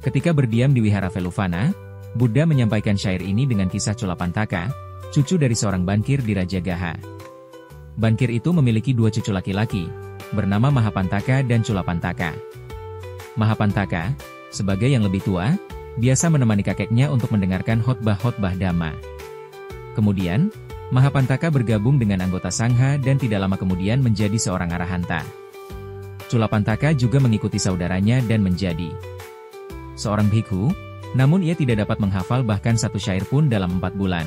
Ketika berdiam di Wihara Veluvana, Buddha menyampaikan syair ini dengan kisah Culapantaka, cucu dari seorang bankir di Raja Gaha. Bankir itu memiliki dua cucu laki-laki, bernama Mahapantaka dan Culapantaka. Mahapantaka, sebagai yang lebih tua, biasa menemani kakeknya untuk mendengarkan khotbah-khotbah Dhamma. Kemudian, Mahapantaka bergabung dengan anggota Sangha dan tidak lama kemudian menjadi seorang arahanta. Culapantaka juga mengikuti saudaranya dan menjadi seorang bhikkhu, namun ia tidak dapat menghafal bahkan satu syair pun dalam 4 bulan.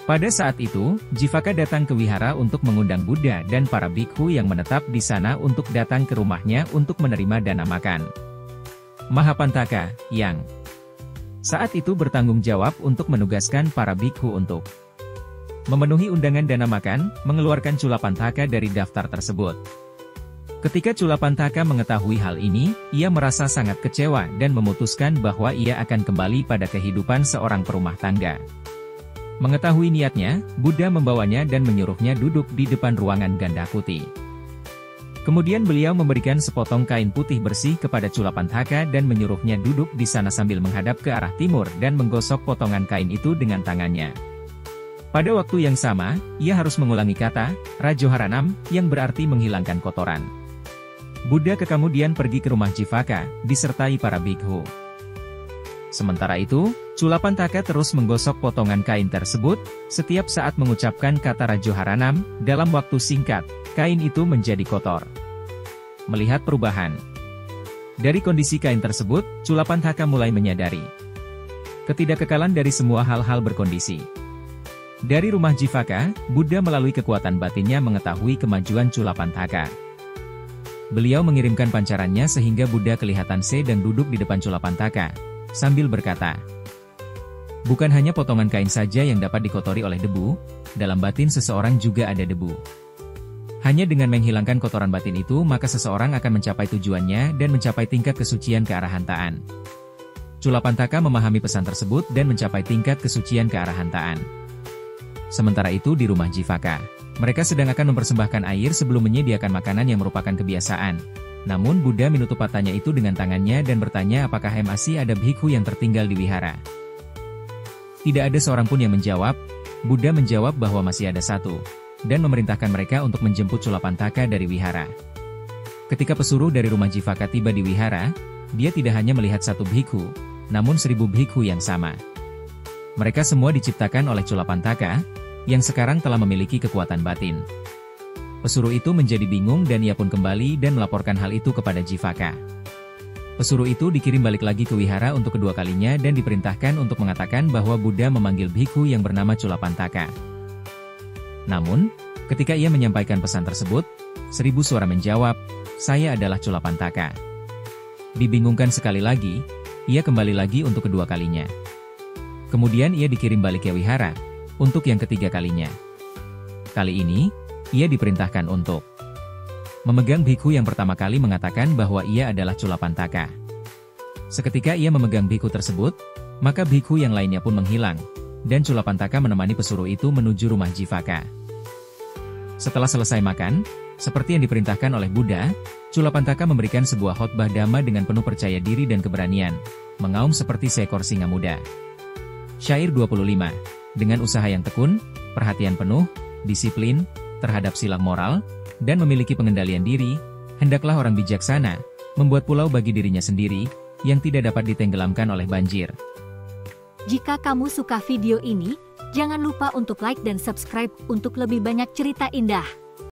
Pada saat itu, Jivaka datang ke wihara untuk mengundang Buddha dan para bhikkhu yang menetap di sana untuk datang ke rumahnya untuk menerima dana makan. Mahapantaka, yang saat itu bertanggung jawab untuk menugaskan para bhikkhu untuk memenuhi undangan dana makan, mengeluarkan Culapantaka dari daftar tersebut. Ketika Culapantaka mengetahui hal ini, ia merasa sangat kecewa dan memutuskan bahwa ia akan kembali pada kehidupan seorang perumah tangga. Mengetahui niatnya, Buddha membawanya dan menyuruhnya duduk di depan ruangan Gandhakuti. Kemudian beliau memberikan sepotong kain putih bersih kepada Culapantaka dan menyuruhnya duduk di sana sambil menghadap ke arah timur dan menggosok potongan kain itu dengan tangannya. Pada waktu yang sama, ia harus mengulangi kata, Rajoharanam, yang berarti menghilangkan kotoran. Buddha kemudian pergi ke rumah Jivaka, disertai para bhikkhu. Sementara itu, Culapantaka terus menggosok potongan kain tersebut, setiap saat mengucapkan kata Rajoharanam, dalam waktu singkat, kain itu menjadi kotor. Melihat perubahan dari kondisi kain tersebut, Culapantaka mulai menyadari ketidakkekalan dari semua hal-hal berkondisi. Dari rumah Jivaka, Buddha melalui kekuatan batinnya mengetahui kemajuan Culapantaka. Beliau mengirimkan pancarannya sehingga Buddha kelihatan sedang duduk di depan Culapantaka, sambil berkata, bukan hanya potongan kain saja yang dapat dikotori oleh debu, dalam batin seseorang juga ada debu. Hanya dengan menghilangkan kotoran batin itu maka seseorang akan mencapai tujuannya dan mencapai tingkat kesucian kearahantaan. Culapantaka memahami pesan tersebut dan mencapai tingkat kesucian kearahantaan. Sementara itu di rumah Jivaka, mereka sedang akan mempersembahkan air sebelum menyediakan makanan yang merupakan kebiasaan. Namun Buddha menutup matanya itu dengan tangannya dan bertanya apakah masih ada bhikkhu yang tertinggal di wihara. Tidak ada seorang pun yang menjawab. Buddha menjawab bahwa masih ada satu, dan memerintahkan mereka untuk menjemput Culapantaka dari wihara. Ketika pesuruh dari rumah Jivaka tiba di wihara, dia tidak hanya melihat satu bhikkhu, namun 1000 bhikkhu yang sama. Mereka semua diciptakan oleh Culapantaka, yang sekarang telah memiliki kekuatan batin. Pesuruh itu menjadi bingung dan ia pun kembali dan melaporkan hal itu kepada Jivaka. Pesuruh itu dikirim balik lagi ke wihara untuk kedua kalinya dan diperintahkan untuk mengatakan bahwa Buddha memanggil bhikkhu yang bernama Culapantaka. Namun, ketika ia menyampaikan pesan tersebut, 1000 suara menjawab, saya adalah Culapantaka. Dibingungkan sekali lagi, ia kembali lagi untuk kedua kalinya. Kemudian ia dikirim balik ke wihara, untuk yang ketiga kalinya. Kali ini, ia diperintahkan untuk memegang bhikkhu yang pertama kali mengatakan bahwa ia adalah Culapantaka. Seketika ia memegang bhikkhu tersebut, maka bhikkhu yang lainnya pun menghilang, dan Culapantaka menemani pesuruh itu menuju rumah Jivaka. Setelah selesai makan, seperti yang diperintahkan oleh Buddha, Culapantaka memberikan sebuah khotbah Dhamma dengan penuh percaya diri dan keberanian, mengaum seperti seekor singa muda. Syair 25. Dengan usaha yang tekun, perhatian penuh, disiplin, terhadap sila moral, dan memiliki pengendalian diri, hendaklah orang bijaksana, membuat pulau bagi dirinya sendiri, yang tidak dapat ditenggelamkan oleh banjir. Jika kamu suka video ini, jangan lupa untuk like dan subscribe untuk lebih banyak cerita indah.